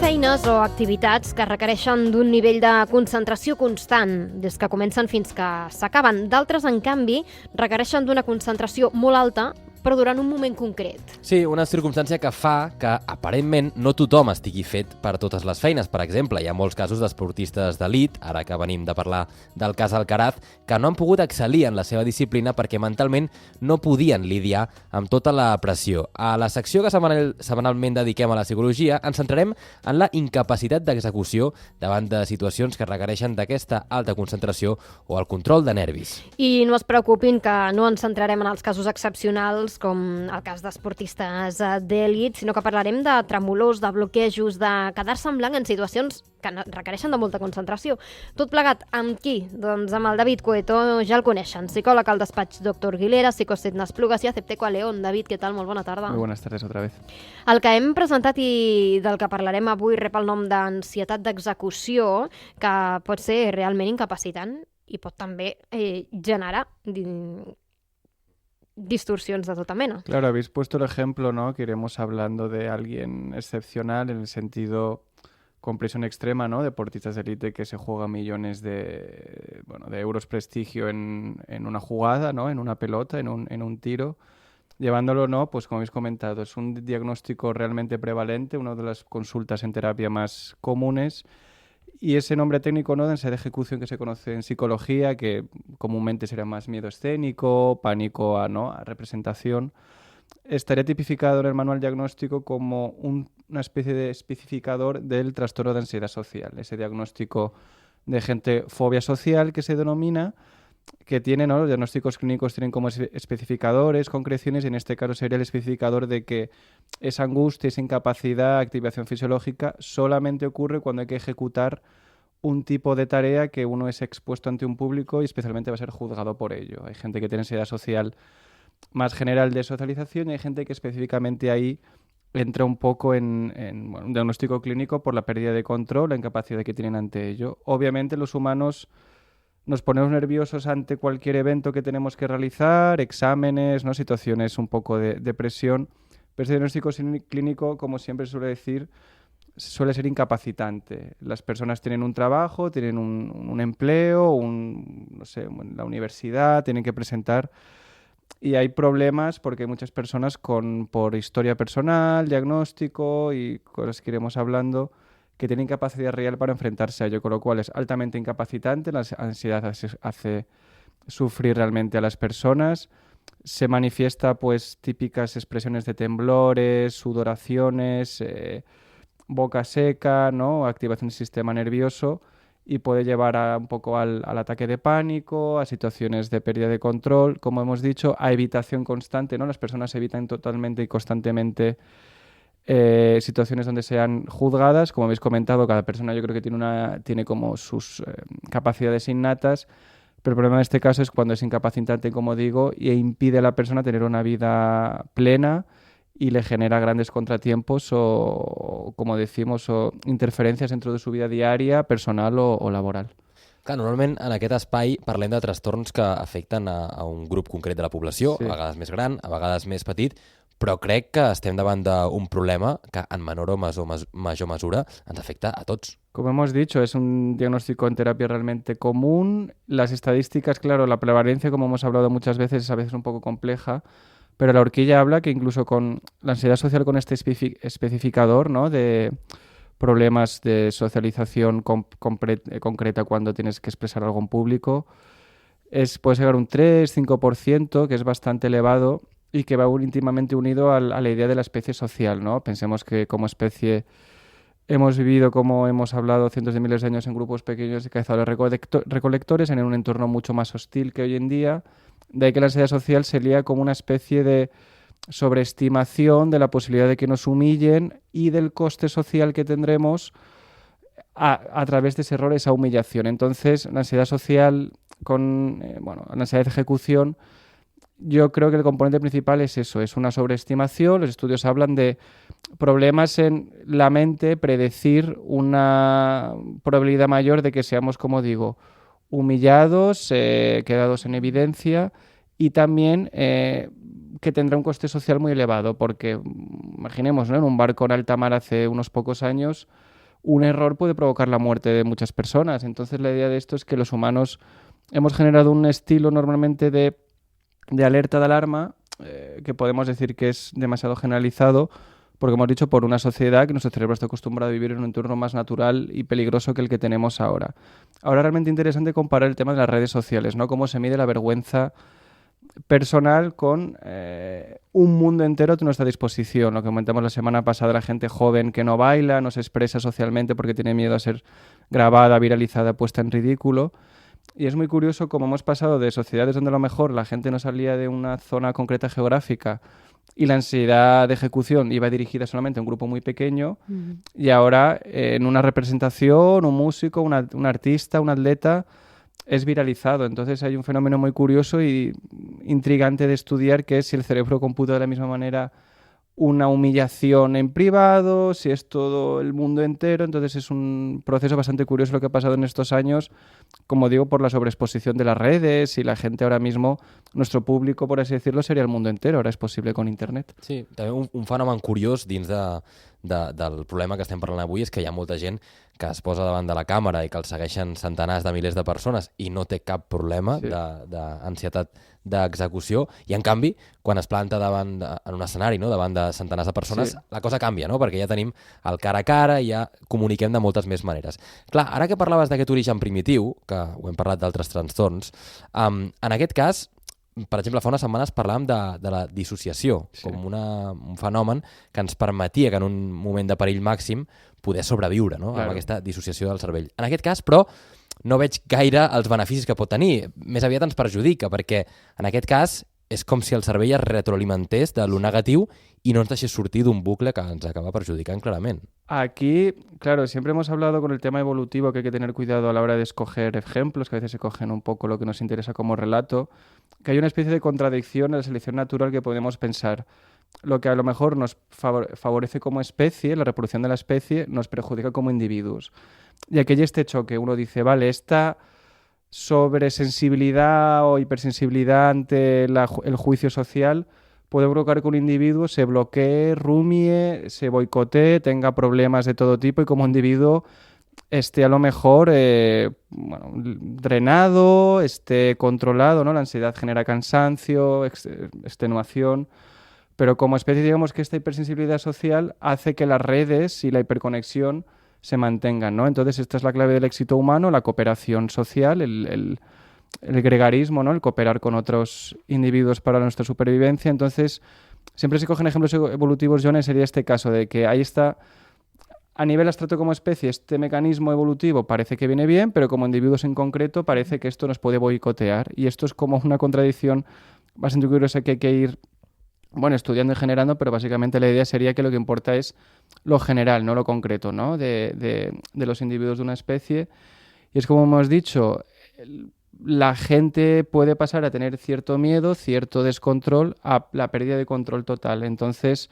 feines o activitats que requereixen d'un nivell de concentració constant des que comencen fins que s'acaben. D'altres, en canvi, requereixen d'una concentració molt alta però durant un moment concret. Sí, una circumstància que fa que, aparentment, no tothom estigui fet per totes les feines. Per exemple, hi ha molts casos d'esportistes d'elit, ara que venim de parlar del cas Alcaraz, que no han pogut excel·lir en la seva disciplina perquè mentalment no podien lidiar amb tota la pressió. A la secció que setmanalment dediquem a la psicologia, ens centrarem en la incapacitat d'execució davant de situacions que requereixen d'aquesta alta concentració o el control de nervis. I no es preocupin que no ens centrarem en els casos excepcionals com el cas d'esportistes d'èlit, sinó que parlarem de tremolors, de bloquejos, de quedar-se en blanc en situacions que requereixen de molta concentració. Tot plegat amb qui? Doncs amb el David Cueto, ja el coneixen, psicòleg al despatx Dr. Guilera, psicosetnes plugas i acepteco a León. David, què tal? Molt bona tarda. Muy buenas tardes otra vez. El que hem presentat i del que parlarem avui rep el nom d'ansietat d'execució, que pot ser realment incapacitant i pot també generar distorsiones de toda mena. Claro, habéis puesto el ejemplo, ¿no? Que iremos hablando de alguien excepcional en el sentido con presión extrema, ¿no? Deportistas de élite que se juegan millones de euros prestigio en una jugada, ¿no? En una pelota, en un tiro. Llevándolo, ¿no? Pues como habéis comentado, es un diagnóstico realmente prevalente, una de las consultas en terapia más comunes. Y ese nombre técnico, ¿no?, de ansiedad de ejecución que se conoce en psicología, que comúnmente será más miedo escénico, pánico a representación, estaría tipificado en el manual diagnóstico como una especie de especificador del trastorno de ansiedad social. Ese diagnóstico de gente fobia social que se denomina, que tiene, ¿no? Los diagnósticos clínicos tienen como especificadores, concreciones, y en este caso sería el especificador de que esa angustia, esa incapacidad, activación fisiológica solamente ocurre cuando hay que ejecutar un tipo de tarea que uno es expuesto ante un público y especialmente va a ser juzgado por ello. Hay gente que tiene ansiedad social más general de socialización y hay gente que específicamente ahí entra un poco en un diagnóstico clínico por la pérdida de control, la incapacidad que tienen ante ello. Obviamente los humanos nos ponemos nerviosos ante cualquier evento que tenemos que realizar, exámenes, ¿no? Situaciones un poco de presión. Pero este diagnóstico clínico, como siempre suele decir, suele ser incapacitante. Las personas tienen un trabajo, tienen un empleo, la universidad, tienen que presentar. Y hay problemas porque hay muchas personas por historia personal, diagnóstico y cosas que iremos hablando, que tienen capacidad real para enfrentarse a ello, con lo cual es altamente incapacitante. La ansiedad hace sufrir realmente a las personas. Se manifiesta pues típicas expresiones de temblores, sudoraciones, boca seca, ¿no? Activación del sistema nervioso, y puede llevar un poco al ataque de pánico, a situaciones de pérdida de control, como hemos dicho, a evitación constante, ¿no? Las personas evitan totalmente y constantemente situaciones donde sean juzgadas. Como habéis comentado, cada persona yo creo que tiene como sus capacidades innatas, pero el problema en este caso es cuando es incapacitante, como digo, e impide a la persona tener una vida plena y le genera grandes contratiempos o, como decimos, o interferències dentro de su vida diària, personal o laboral. Clar, normalment en aquest espai parlem de trastorns que afecten a un grup concret de la població, sí. A vegades més gran, a vegades més petit, però crec que estem davant d'un problema que en menor o major mesura ens afecta a tots. Como hemos dicho, es un diagnóstico en terapia realmente común. Las estadísticas, claro, la prevalencia, como hemos hablado muchas veces, es a veces un poco compleja, pero la horquilla habla que incluso con la ansiedad social, con este especificador, ¿no?, de problemas de socialización concreta cuando tienes que expresar algo en público, puede llegar a un 3-5%, que es bastante elevado y que va íntimamente unido a la idea de la especie social, ¿no? Pensemos que como especie hemos vivido, como hemos hablado, cientos de miles de años en grupos pequeños de cazadores recolectores en un entorno mucho más hostil que hoy en día. De ahí que la ansiedad social se lía como una especie de sobreestimación de la posibilidad de que nos humillen y del coste social que tendremos a través de ese error, esa humillación. Entonces, la ansiedad social con la ansiedad de ejecución, yo creo que el componente principal es eso, es una sobreestimación. Los estudios hablan de problemas en la mente, predecir una probabilidad mayor de que seamos, como digo, humillados, quedados en evidencia, y también que tendrá un coste social muy elevado, porque imaginemos, ¿no?, en un barco en alta mar hace unos pocos años, un error puede provocar la muerte de muchas personas. Entonces la idea de esto es que los humanos hemos generado un estilo normalmente de alerta de alarma que podemos decir que es demasiado generalizado, porque hemos dicho por una sociedad que nuestro cerebro está acostumbrado a vivir en un entorno más natural y peligroso que el que tenemos ahora. Ahora es realmente interesante comparar el tema de las redes sociales, ¿no? Cómo se mide la vergüenza personal con un mundo entero a nuestra disposición. Lo que comentamos la semana pasada, la gente joven que no baila, no se expresa socialmente porque tiene miedo a ser grabada, viralizada, puesta en ridículo. Y es muy curioso cómo hemos pasado de sociedades donde a lo mejor la gente no salía de una zona concreta geográfica y la ansiedad de ejecución iba dirigida solamente a un grupo muy pequeño, y ahora en una representación, un músico, un artista, un atleta es viralizado. Entonces hay un fenómeno muy curioso y intrigante de estudiar, que es si el cerebro computa de la misma manera una humillación en privado, si es todo el mundo entero. Entonces es un proceso bastante curioso lo que ha pasado en estos años, como digo, por la sobreexposición de las redes, y la gente ahora mismo, nuestro público, por así decirlo, seria el mundo entero. Ahora és possible con internet. Sí, també un fenomen curiós dins del problema que estem parlant avui és que hi ha molta gent que es posa davant de la càmera i que el segueixen centenars de milers de persones i no té cap problema d'ansietat d'execució, i en canvi, quan es planta en un escenari, no? Davant de centenars de persones, la cosa canvia, no? Perquè ja tenim el cara a cara i ja comuniquem de moltes més maneres. Clar, ara que parlaves d'aquest origen primitiu, que ho hem parlat d'altres trastorns, en aquest cas, per exemple, fa unes setmanes parlàvem de la dissociació, com un fenomen que ens permetia que en un moment de perill màxim poder sobreviure, no? Amb aquesta dissociació del cervell. En aquest cas, però, no veig gaire els beneficis que pot tenir. Més aviat ens perjudica, perquè en aquest cas és com si el cervell es retroalimentés de lo negatiu y no nos deixés sortir d'un bucle que ens acaba perjudicant clarament. Aquí, claro, siempre hemos hablado con el tema evolutivo, que hay que tener cuidado a la hora de escoger ejemplos, que a veces se cogen un poco lo que nos interesa como relato, que hay una especie de contradicción en la selección natural que podemos pensar. Lo que a lo mejor nos favorece como especie, la reproducción de la especie, nos perjudica como individuos. Y aquí hay este choque. Uno dice, vale, esta sobresensibilidad o hipersensibilidad ante el juicio social puede provocar que un individuo se bloquee, rumie, se boicotee, tenga problemas de todo tipo y como individuo esté a lo mejor drenado, esté controlado, ¿no? La ansiedad genera cansancio, extenuación, pero como especie digamos que esta hipersensibilidad social hace que las redes y la hiperconexión se mantengan, ¿no? Entonces esta es la clave del éxito humano, la cooperación social, el gregarismo, ¿no? El cooperar con otros individuos para nuestra supervivencia. Entonces siempre se cogen ejemplos evolutivos, John, sería este caso de que ahí está, a nivel abstracto como especie, este mecanismo evolutivo parece que viene bien, pero como individuos en concreto parece que esto nos puede boicotear, y esto es como una contradicción bastante curiosa que hay que ir estudiando y generando, pero básicamente la idea sería que lo que importa es lo general, no lo concreto, ¿no? de los individuos de una especie. Y es como hemos dicho, la gente puede pasar a tener cierto miedo, cierto descontrol, a la pérdida de control total. Entonces,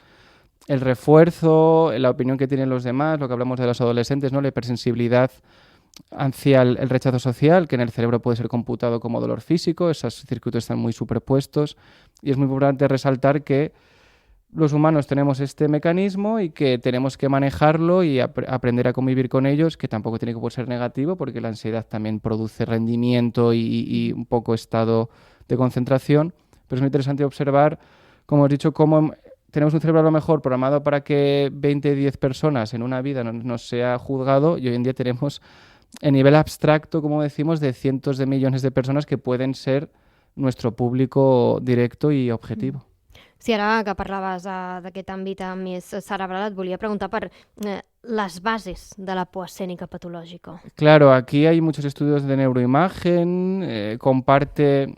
el refuerzo, la opinión que tienen los demás, lo que hablamos de los adolescentes, ¿no? La hipersensibilidad hacia el rechazo social, que en el cerebro puede ser computado como dolor físico, esos circuitos están muy superpuestos, y es muy importante resaltar que los humanos tenemos este mecanismo y que tenemos que manejarlo y aprender a convivir con ellos, que tampoco tiene que ser negativo, porque la ansiedad también produce rendimiento y un poco estado de concentración, pero es muy interesante observar, como he dicho, cómo tenemos un cerebro a lo mejor programado para que 20, 10 personas en una vida nos sea juzgado, y hoy en día tenemos a nivel abstracto, como decimos, de cientos de millones de persones que poden ser nuestro público directo i objetivo. Sí, ara que parlaves d'aquest àmbit més cerebral, et volia preguntar per les bases de la por escènica patològica. Claro, aquí hay muchos estudios de neuroimagen, comparte,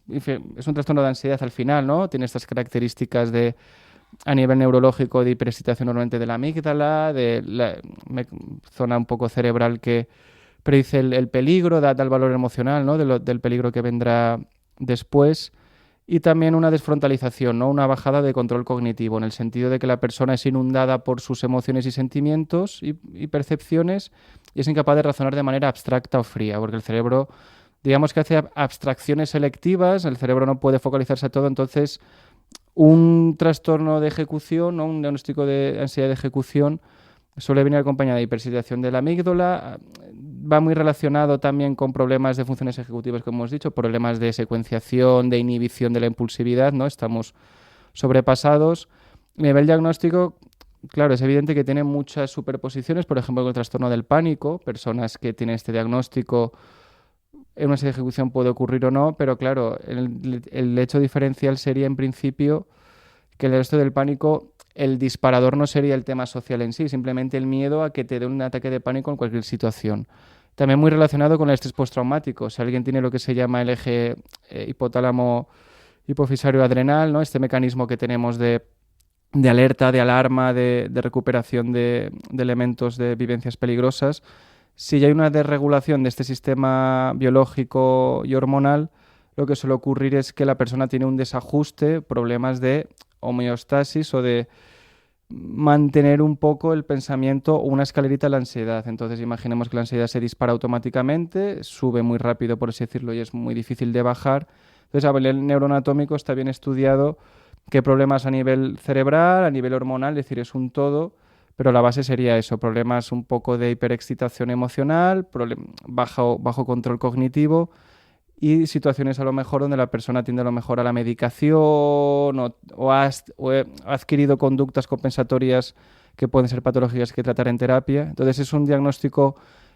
es un trastorno de ansiedad al final, ¿no? Tiene estas características de a nivel neurológico de hiperexcitación normalmente de la amígdala, de la zona un poco cerebral que predice el peligro, da el valor emocional, ¿no? del peligro que vendrá después, y también una desfrontalización, ¿no? Una bajada de control cognitivo, en el sentido de que la persona es inundada por sus emociones y sentimientos y percepciones, y es incapaz de razonar de manera abstracta o fría, porque el cerebro, digamos que hace abstracciones selectivas, el cerebro no puede focalizarse a todo. Entonces un trastorno de ejecución, ¿no? Un diagnóstico de ansiedad de ejecución Suele venir acompañada de hiperstimulación de la amígdala, va muy relacionado también con problemas de funciones ejecutivas, como hemos dicho, problemas de secuenciación, de inhibición de la impulsividad, ¿no? Estamos sobrepasados. A nivel diagnóstico, claro, es evidente que tiene muchas superposiciones, por ejemplo, con el trastorno del pánico, personas que tienen este diagnóstico en una serie de ejecución puede ocurrir o no, pero claro, el hecho diferencial sería en principio que el resto del pánico, el disparador no sería el tema social en sí, simplemente el miedo a que te dé un ataque de pánico en cualquier situación. También muy relacionado con el estrés postraumático. Si alguien tiene lo que se llama el eje hipotálamo hipofisario adrenal, ¿no? Este mecanismo que tenemos de alerta, de alarma, de recuperación de elementos de vivencias peligrosas, si ya hay una desregulación de este sistema biológico y hormonal, lo que suele ocurrir es que la persona tiene un desajuste, problemas de homeostasis o de mantener un poco el pensamiento o una escalerita de la ansiedad. Entonces imaginemos que la ansiedad se dispara automáticamente, sube muy rápido, por así decirlo, y es muy difícil de bajar. Entonces a nivel neuroanatómico está bien estudiado qué problemas a nivel cerebral, a nivel hormonal, es decir, es un todo, pero la base sería eso, problemas un poco de hiperexcitación emocional, bajo control cognitivo y situaciones a lo mejor donde la persona tiende a lo mejor a la medicación o ha adquirido conductas compensatorias que pueden ser patológicas que tratar en terapia. Entonces es un diagnóstico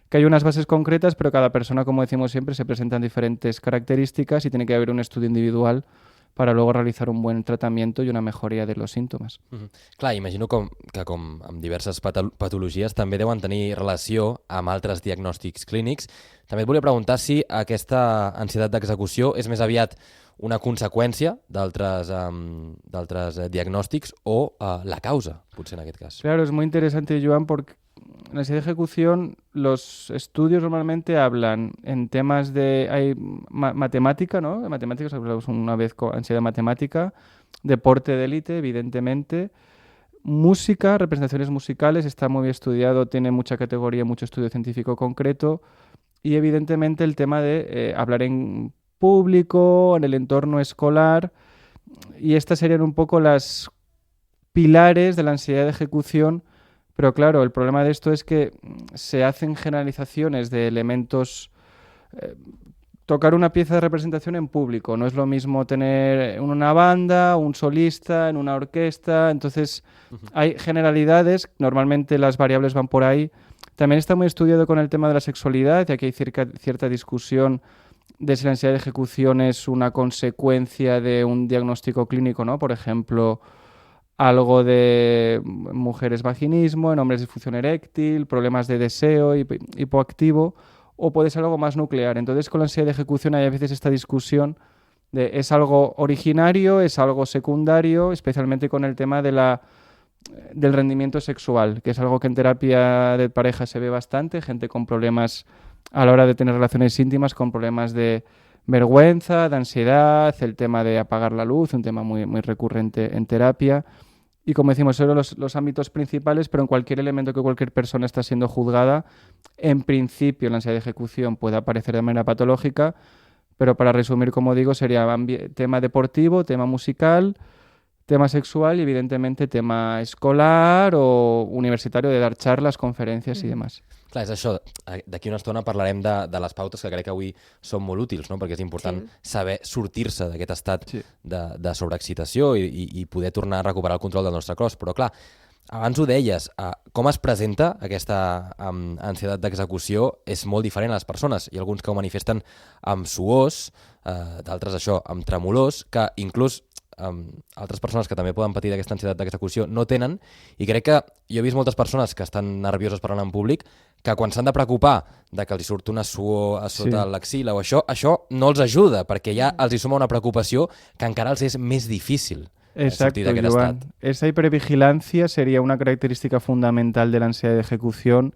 que hay unas bases concretas, pero cada persona, como decimos siempre, se presentan diferentes características y tiene que haber un estudio individual para luego realitzar un bon tractament i una mejoria de los símptomes. Clar, imagino que com amb diverses patologies també deuen tenir relació amb altres diagnòstics clínics. També et volia preguntar si aquesta ansietat d'execució és més aviat una conseqüència d'altres diagnòstics o la causa, potser en aquest cas. Claro, es muy interesante, Joan, porque en la ansiedad de ejecución los estudios normalmente hablan en temas de hay matemática, ¿no? De matemáticas hablamos una vez con ansiedad matemática, deporte de élite, evidentemente, música, representaciones musicales, está muy bien estudiado, tiene mucha categoría, mucho estudio científico concreto y evidentemente el tema de hablar en público, en el entorno escolar, y estas serían un poco las pilares de la ansiedad de ejecución. Pero claro, el problema de esto es que se hacen generalizaciones de elementos. Tocar una pieza de representación en público no es lo mismo tener una banda, un solista, en una orquesta. Entonces hay generalidades, normalmente las variables van por ahí. También está muy estudiado con el tema de la sexualidad, ya que hay cierta discusión de si la ansiedad de ejecución es una consecuencia de un diagnóstico clínico, ¿no? Por ejemplo, algo de mujeres vaginismo, en hombres disfunción eréctil, problemas de deseo, hipoactivo, o puede ser algo más nuclear. Entonces, con la ansiedad de ejecución hay a veces esta discusión de es algo originario, es algo secundario, especialmente con el tema de del rendimiento sexual, que es algo que en terapia de pareja se ve bastante, gente con problemas a la hora de tener relaciones íntimas, con problemas de vergüenza, de ansiedad, el tema de apagar la luz, un tema muy, muy recurrente en terapia. Y como decimos, son los ámbitos principales, pero en cualquier elemento que cualquier persona está siendo juzgada, en principio la ansiedad de ejecución puede aparecer de manera patológica, pero para resumir, como digo, sería tema deportivo, tema musical, tema sexual y evidentemente tema escolar o universitario de dar charlas, conferències i demás. Clar, és això. D'aquí una estona parlarem de les pautes que crec que avui són molt útils, no? Perquè és important saber sortir-se d'aquest estat de sobreexcitació i poder tornar a recuperar el control del nostre cos. Però clar, abans ho deies, com es presenta aquesta ansietat d'execució és molt diferent a les persones. Hi ha alguns que ho manifesten amb suors, d'altres això, amb tremolors, que inclús altres persones que també poden patir d'aquesta ansietat d'execució no tenen, i crec que jo he vist moltes persones que estan nervioses parlant en públic que quan s'han de preocupar de que els hi surt una suor a sota l'axil o això no els ajuda, perquè ja els hi suma una preocupació que encara els és més difícil sortir d'aquest estat. Esa hipervigilancia sería una característica fundamental de la ansiedad de ejecución,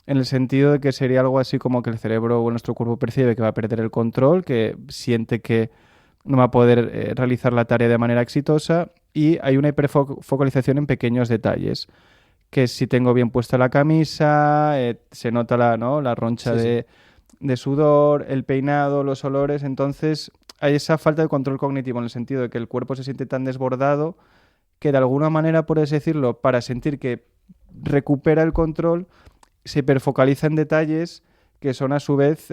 en el sentido de que sería algo así como que el cerebro o nuestro cuerpo percibe que va a perder el control, que siente que no va a poder realizar la tarea de manera exitosa, y hay una hiperfocalización en pequeños detalles, que si tengo bien puesta la camisa, se nota la roncha de sudor, el peinado, los olores. Entonces hay esa falta de control cognitivo, en el sentido de que el cuerpo se siente tan desbordado que de alguna manera, por así decirlo, para sentir que recupera el control, se hiperfocaliza en detalles que son a su vez,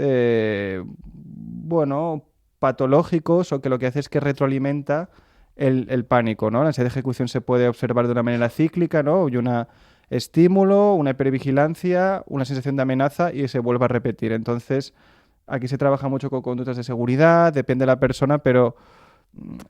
patológicos, o que lo que hace es que retroalimenta el pánico, ¿no? La ansiedad de ejecución se puede observar de una manera cíclica, ¿no? Y una estímulo, una hipervigilancia, una sensación de amenaza y se vuelve a repetir. Entonces, aquí se trabaja mucho con conductas de seguridad, depende de la persona, pero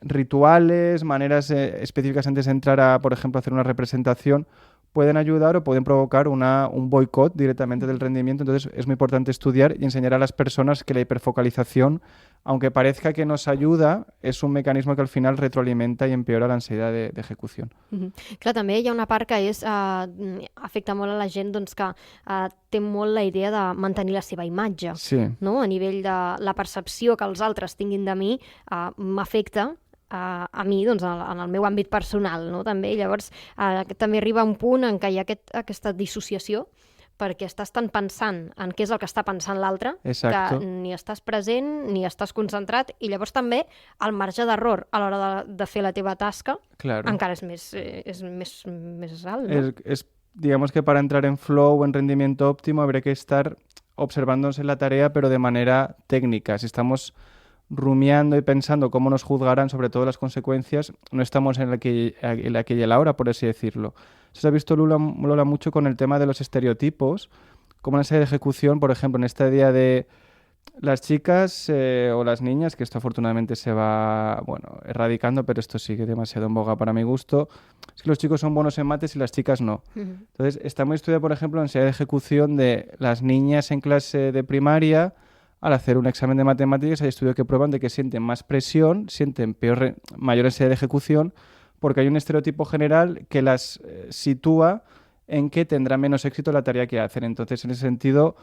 rituales, maneras específicas antes de entrar a, por ejemplo, hacer una representación, pueden ayudar o pueden provocar un boicot directamente del rendimiento. Entonces es muy importante estudiar y enseñar a las personas que la hiperfocalización, aunque parezca que nos ayuda, és un mecanisme que al final retroalimenta i empeora l'ansiedad d'execució. Clar, també hi ha una part que afecta molt a la gent doncs, que té molt la idea de mantenir la seva imatge. Sí. No? A nivell de la percepció que els altres tinguin de mi m'afecta a mi, doncs, en el meu àmbit personal, no? També. Llavors, també arriba un punt en què hi ha aquesta dissociació, perquè estàs tan pensant en què és el que està pensant l'altre, que ni estàs present ni estàs concentrat, i llavors també el marge d'error a l'hora de fer la teva tasca encara és més alt, ¿no? Digamos que para entrar en flow, en rendimiento óptimo, habría que estar observándose la tarea, pero de manera técnica. Si estamos rumiando y pensando cómo nos juzgarán, sobre todo las consecuencias, no estamos en la que y el ahora, por así decirlo. Se ha visto Lola mucho con el tema de los estereotipos, como en esa de ejecución, por ejemplo, en esta idea de las chicas o las niñas, que esto afortunadamente se va erradicando, pero esto sigue demasiado en boga para mi gusto, es que los chicos son buenos en mates y las chicas no. Entonces, está muy estudiado, por ejemplo, en ansiedad de ejecución de las niñas en clase de primaria. Al hacer un examen de matemáticas hay estudios que prueban de que sienten más presión, sienten mayor ansiedad de ejecución, porque hay un estereotipo general que las sitúa en que tendrá menos éxito la tarea que hacen. Entonces, en ese sentido,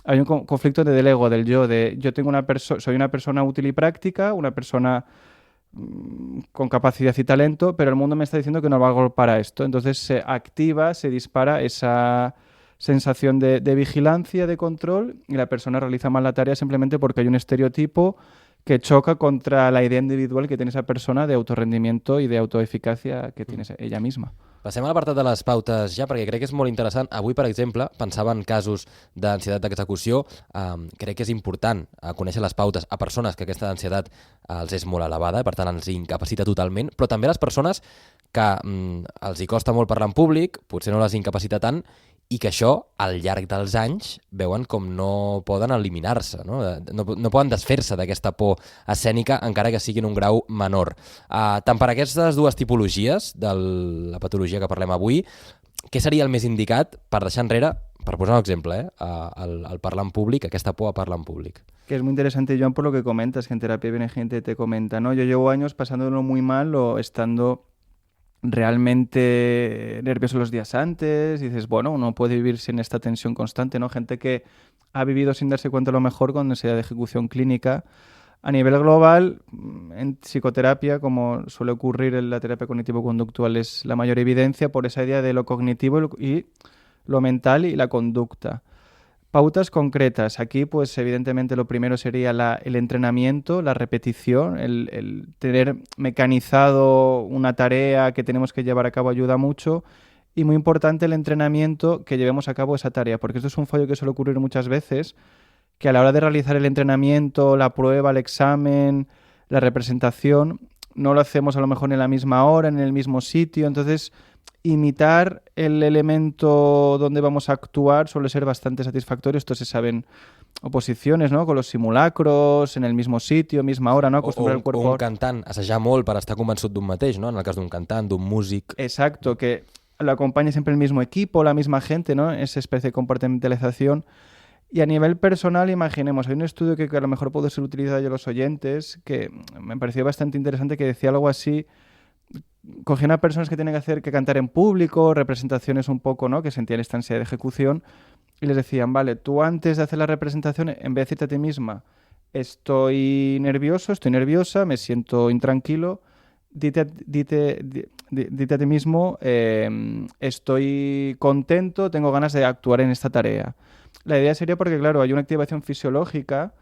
hay un conflicto del ego, del yo, de yo soy una persona útil y práctica, una persona con capacidad y talento, pero el mundo me está diciendo que no valgo para esto. Entonces se activa, se dispara esa sensación de vigilancia, de control, y la persona realiza mal la tarea simplemente porque hay un estereotipo que choca contra la idea individual que tiene esa persona de autorrendimiento i d'autoeficàcia que tiene ella misma. Passem a l'apartat de les pautes ja, perquè crec que és molt interessant. Avui, per exemple, pensava en casos d'ansietat d'execució. Crec que és important conèixer les pautes a persones que aquesta ansietat els és molt elevada, per tant els incapacita totalment, però també a les persones que els hi costa molt parlar en públic, potser no les incapacita tant, i que això, al llarg dels anys, veuen com no poden eliminar-se, no poden desfer-se d'aquesta por escènica, encara que sigui en un grau menor. Tant per aquestes dues tipologies de la patologia que parlem avui, què seria el més indicat per deixar enrere, per posar un exemple, el parlar en públic, aquesta por a parlar en públic? Que es muy interesante, Joan, por lo que comentas, que en terapia viene gente y te comenta, ¿no? Yo llevo años pasándolo muy mal o estando realmente nervioso los días antes, y dices, bueno, uno puede vivir sin esta tensión constante, ¿no? Gente que ha vivido sin darse cuenta a lo mejor con necesidad de ejecución clínica. A nivel global, en psicoterapia, como suele ocurrir en la terapia cognitivo-conductual, es la mayor evidencia por esa idea de lo cognitivo y lo mental y la conducta. Pautas concretas. Aquí, pues evidentemente lo primero sería el entrenamiento, la repetición, el tener mecanizado una tarea que tenemos que llevar a cabo ayuda mucho. Y muy importante el entrenamiento que llevemos a cabo esa tarea, porque esto es un fallo que suele ocurrir muchas veces, que a la hora de realizar el entrenamiento, la prueba, el examen, la representación, no lo hacemos a lo mejor en la misma hora, en el mismo sitio. Entonces, imitar el elemento donde vamos a actuar suele ser bastante satisfactorio. Esto se sabe en oposiciones, ¿no? Con los simulacros, en el mismo sitio, misma hora, ¿no? Acostumbrar el cuerpo. O un cantant, assajar molt per estar convençut d'un mateix, ¿no? En el cas d'un cantant, d'un músic. Exacto, que lo acompañe siempre el mismo equipo, la misma gente, ¿no? Esa especie de compartimentalización. Y a nivel personal, imaginemos, hay un estudio que a lo mejor puede ser utilizado yo los oyentes, que me pareció bastante interesante, que decía algo así. Cogían a personas que tienen que cantar en público, representaciones un poco, ¿no? Que sentían esta ansiedad de ejecución, y les decían, vale, tú antes de hacer la representación, en vez de decirte a ti misma, estoy nervioso, estoy nerviosa, me siento intranquilo, dite a ti mismo, estoy contento, tengo ganas de actuar en esta tarea. La idea sería porque, claro, hay una activación fisiológica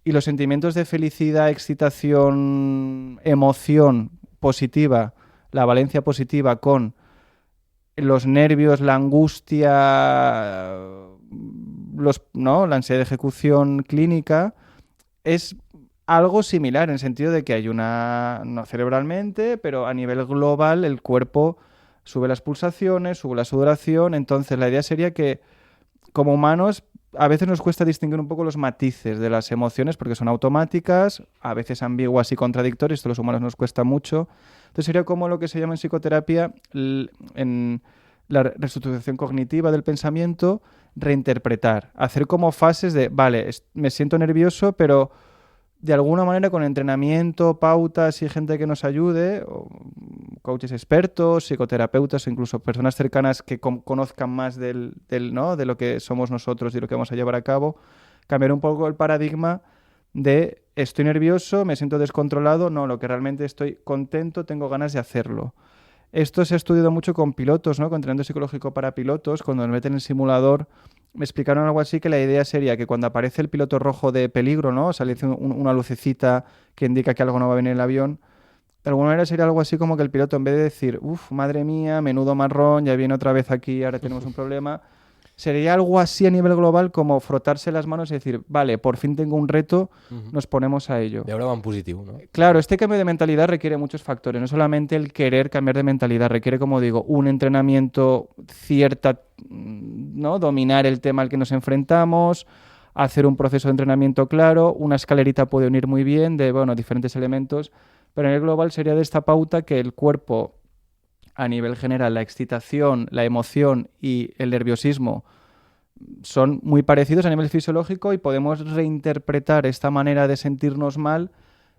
y los sentimientos de felicidad, excitación, emoción positiva, la valencia positiva con los nervios, la angustia, la ansiedad de ejecución clínica, es algo similar en el sentido de que hay no cerebralmente, pero a nivel global el cuerpo sube las pulsaciones, sube la sudoración. Entonces la idea sería que como humanos a veces nos cuesta distinguir un poco los matices de las emociones porque son automáticas, a veces ambiguas y contradictorias, esto a los humanos nos cuesta mucho. Entonces sería como lo que se llama en psicoterapia, en la reestructuración cognitiva del pensamiento, reinterpretar, hacer como fases de, vale, me siento nervioso, pero de alguna manera con entrenamiento, pautas y gente que nos ayude, o coaches expertos, psicoterapeutas o incluso personas cercanas que conozcan más ¿no? de lo que somos nosotros y lo que vamos a llevar a cabo, cambiar un poco el paradigma de estoy nervioso, me siento descontrolado, no, lo que realmente estoy contento, tengo ganas de hacerlo. Esto se ha estudiado mucho con pilotos, ¿no? Con entrenamiento psicológico para pilotos, cuando nos meten en el simulador. Me explicaron algo así, que la idea sería que cuando aparece el piloto rojo de peligro, ¿no? Sale una lucecita que indica que algo no va a venir en el avión. De alguna manera sería algo así como que el piloto, en vez de decir, uff, madre mía, menudo marrón, ya viene otra vez aquí, ahora tenemos un problema, sería algo así a nivel global como frotarse las manos y decir, vale, por fin tengo un reto, nos ponemos a ello. Veure-ho en positiu, no? Claro, este cambio de mentalidad requiere muchos factores, no solamente el querer cambiar de mentalidad, requiere, como digo, un entrenamiento, ¿no? Dominar el tema al que nos enfrentamos, hacer un proceso de entrenamiento claro, una escalerita puede unir muy bien de, diferentes elementos, pero en el global sería de esta pauta que el cuerpo, a nivel general, la excitación, la emoción y el nerviosismo son muy parecidos a nivel fisiológico y podemos reinterpretar esta manera de sentirnos mal,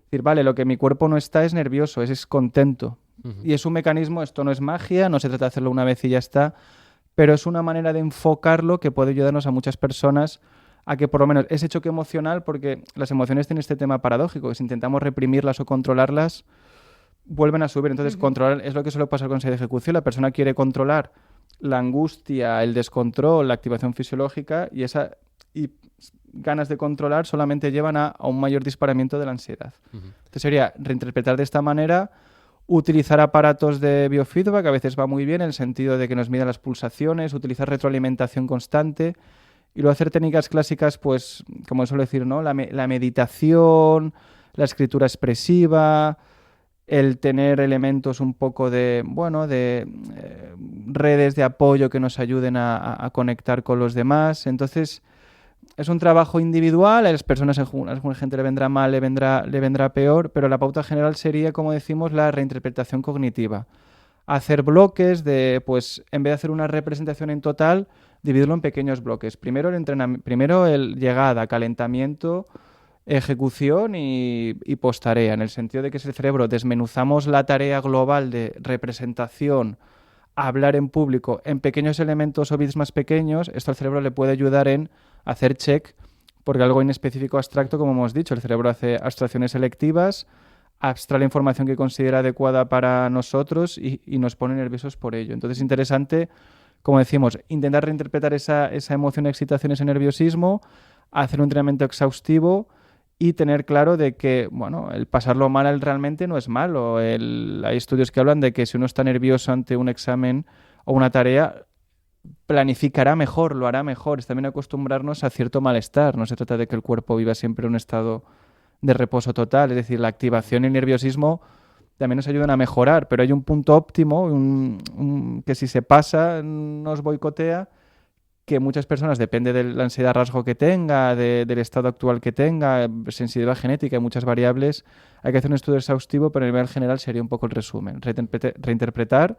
decir, vale, lo que mi cuerpo no está es nervioso, es contento. Y es un mecanismo, esto no es magia, no se trata de hacerlo una vez y ya está, pero es una manera de enfocarlo que puede ayudarnos a muchas personas a que por lo menos ese choque emocional, porque las emociones tienen este tema paradójico, que si intentamos reprimirlas o controlarlas, vuelven a subir. Entonces, controlar es lo que suele pasar con ansiedad de ejecución. La persona quiere controlar la angustia, el descontrol, la activación fisiológica y ganas de controlar solamente llevan a un mayor disparamiento de la ansiedad. Entonces sería reinterpretar de esta manera, utilizar aparatos de biofeedback, a veces va muy bien en el sentido de que nos midan las pulsaciones, utilizar retroalimentación constante y luego hacer técnicas clásicas, pues, como suelo decir, ¿no? La meditación, la escritura expresiva, el tener elementos un poco de redes de apoyo que nos ayuden a conectar con los demás. Entonces, es un trabajo individual, a las personas, a alguna gente le vendrá mal, le vendrá peor, pero la pauta general sería, como decimos, la reinterpretación cognitiva. Hacer bloques de, pues, en vez de hacer una representación en total, dividirlo en pequeños bloques. Primero el llegada, calentamiento, ejecución y posttarea, en el sentido de que si el cerebro desmenuzamos la tarea global de representación, hablar en público, en pequeños elementos o bits más pequeños, esto al cerebro le puede ayudar en hacer check, porque algo inespecífico abstracto, como hemos dicho, el cerebro hace abstracciones selectivas, abstrae la información que considera adecuada para nosotros y nos pone nerviosos por ello. Entonces es interesante, como decimos, intentar reinterpretar esa emoción, excitación, ese nerviosismo, hacer un entrenamiento exhaustivo y tener claro de que, el pasarlo mal realmente no es malo. Hay estudios que hablan de que si uno está nervioso ante un examen o una tarea, planificará mejor, lo hará mejor. Es también acostumbrarnos a cierto malestar. No se trata de que el cuerpo viva siempre en un estado de reposo total. Es decir, la activación y el nerviosismo también nos ayudan a mejorar, pero hay un punto óptimo que si se pasa nos boicotea, que muchas personas, depende de la ansiedad rasgo que tenga, del estado actual que tenga, sensibilidad genética y muchas variables, hay que hacer un estudio exhaustivo, pero a nivel general sería un poco el resumen. Reinterpretar,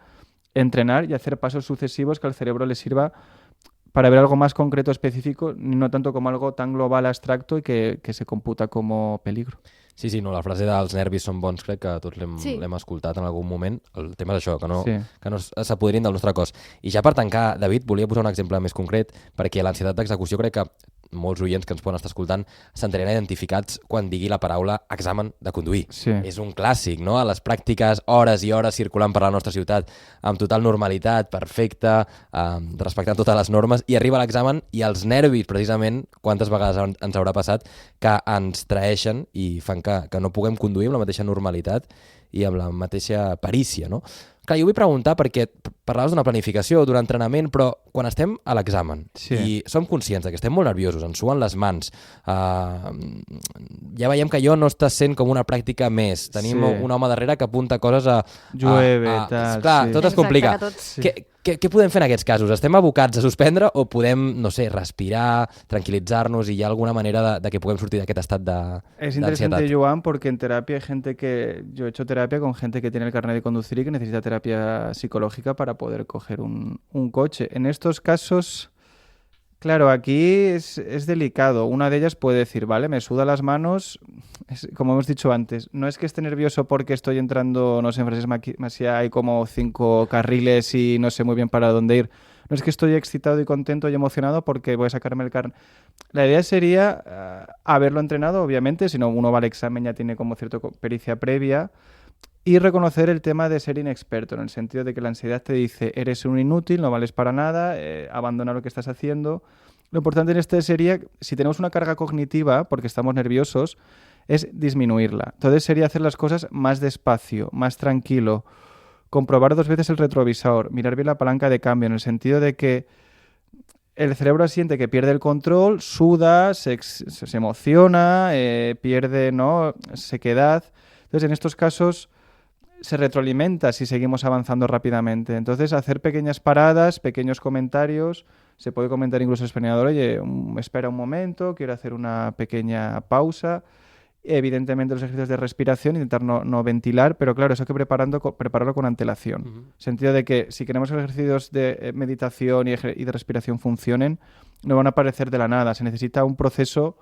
entrenar y hacer pasos sucesivos que al cerebro le sirva para ver algo más concreto, específico, no tanto como algo tan global, abstracto y que se computa como peligro. Sí, la frase dels nervis són bons, crec que tots l'hem escoltat en algun moment. El tema és això, que no s'apoderin del nostre cos. I ja per tancar, David, volia posar un exemple més concret, perquè l'ansietat d'execució crec que molts oients que ens poden estar escoltant s'entrarien identificats quan digui la paraula examen de conduir. Sí. És un clàssic, no? A les pràctiques, hores i hores circulant per la nostra ciutat amb total normalitat, perfecte, respectant totes les normes, i arriba l'examen i els nervis, precisament, quantes vegades ens haurà passat, que ens traeixen i fan que no puguem conduir amb la mateixa normalitat i amb la mateixa perícia, no? Clar, jo vull preguntar perquè parlaves d'una planificació, d'un entrenament, però quan estem a l'examen i som conscients que estem molt nerviosos, ens suen les mans, ja veiem que allò no està sent com una pràctica més. Tenim un home darrere que apunta coses a... Llueve, tal... Clar, tot es complica. Què podem fer en aquests casos? Estem abocats a suspendre o podem, no sé, respirar, tranquil·litzar-nos y hi ha alguna manera de que puguem sortir d'aquest estat d'ansiedad? Es interesante, Joan, porque en terapia hay gente que... Yo he hecho terapia con gente que tiene el carnet de conducir y que necesita terapia psicológica para poder coger un coche. En estos casos, claro, aquí es delicado. Una de ellas puede decir, vale, me suda las manos, como hemos dicho antes, no es que esté nervioso porque estoy entrando, no sé, en Francesc Macià hay como 5 carriles y no sé muy bien para dónde ir. No es que estoy excitado y contento y emocionado porque voy a sacarme el carnet. La idea sería haberlo entrenado, obviamente, si no uno va al examen ya tiene como cierta pericia previa, y reconocer el tema de ser inexperto, en el sentido de que la ansiedad te dice eres un inútil, no vales para nada, abandona lo que estás haciendo. Lo importante en este sería, si tenemos una carga cognitiva, porque estamos nerviosos, es disminuirla. Entonces sería hacer las cosas más despacio, más tranquilo, comprobar 2 veces el retrovisor, mirar bien la palanca de cambio, en el sentido de que el cerebro siente que pierde el control, suda, se emociona, pierde, ¿no?, sequedad. Entonces, en estos casos se retroalimenta si seguimos avanzando rápidamente. Entonces, hacer pequeñas paradas, pequeños comentarios. Se puede comentar incluso al examinador, oye, espera un momento, quiero hacer una pequeña pausa. Evidentemente, los ejercicios de respiración, intentar no ventilar, pero claro, eso hay que prepararlo con antelación. En el sentido de que si queremos que los ejercicios de meditación y de respiración funcionen, no van a aparecer de la nada. Se necesita un proceso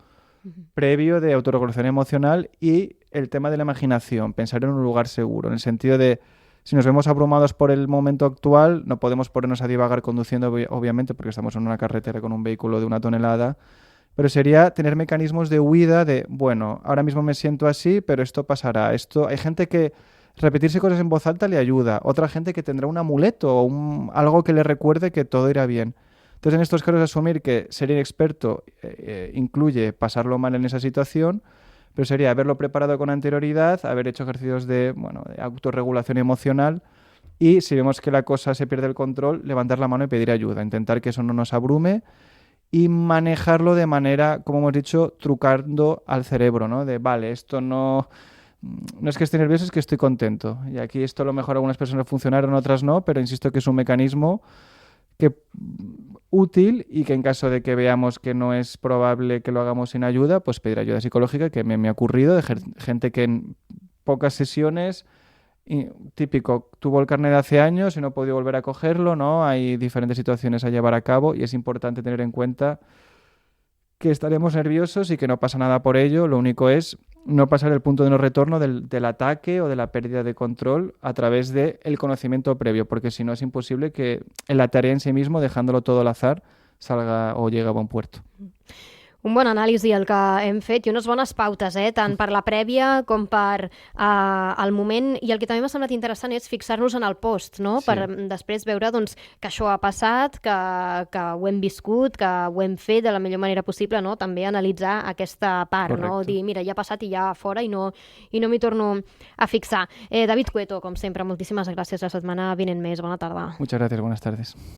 previo de autorregulación emocional y el tema de la imaginación, pensar en un lugar seguro, en el sentido de si nos vemos abrumados por el momento actual, no podemos ponernos a divagar conduciendo, obviamente, porque estamos en una carretera con un vehículo de 1 tonelada, pero sería tener mecanismos de huida de, bueno, ahora mismo me siento así, pero esto pasará. Hay gente que repetirse cosas en voz alta le ayuda, otra gente que tendrá un amuleto o algo que le recuerde que todo irá bien. Entonces, en estos casos, asumir que ser inexperto incluye pasarlo mal en esa situación, pero sería haberlo preparado con anterioridad, haber hecho ejercicios de autorregulación emocional y si vemos que la cosa se pierde el control, levantar la mano y pedir ayuda, intentar que eso no nos abrume y manejarlo de manera, como hemos dicho, trucando al cerebro, ¿no? De, vale, esto no es que esté nervioso, es que estoy contento. Y aquí esto a lo mejor a algunas personas funcionaron, otras no, pero insisto que es un mecanismo útil y que en caso de que veamos que no es probable que lo hagamos sin ayuda, pues pedir ayuda psicológica, que me ha ocurrido de gente que en pocas sesiones, típico, tuvo el carnet de hace años y no ha podido volver a cogerlo, ¿no? Hay diferentes situaciones a llevar a cabo y es importante tener en cuenta que estaremos nerviosos y que no pasa nada por ello, lo único es no pasar el punto de no retorno del ataque o de la pérdida de control a través del conocimiento previo, porque si no es imposible que en la tarea en sí mismo, dejándolo todo al azar, salga o llegue a buen puerto. Un bon anàlisi el que hem fet i unes bones pautes, tant per la prèvia com per el moment. I el que també m'ha semblat interessant és fixar-nos en el post, no? Sí. Per després veure doncs, que això ha passat, que ho hem viscut, que ho hem fet de la millor manera possible, no? També analitzar aquesta part, Correcte. no? Dir, mira, ja ha passat i ja fora i no m'hi torno a fixar. David Cueto, com sempre, moltíssimes gràcies. La setmana vinent més. Bona tarda. Muchas gracias, buenas tardes.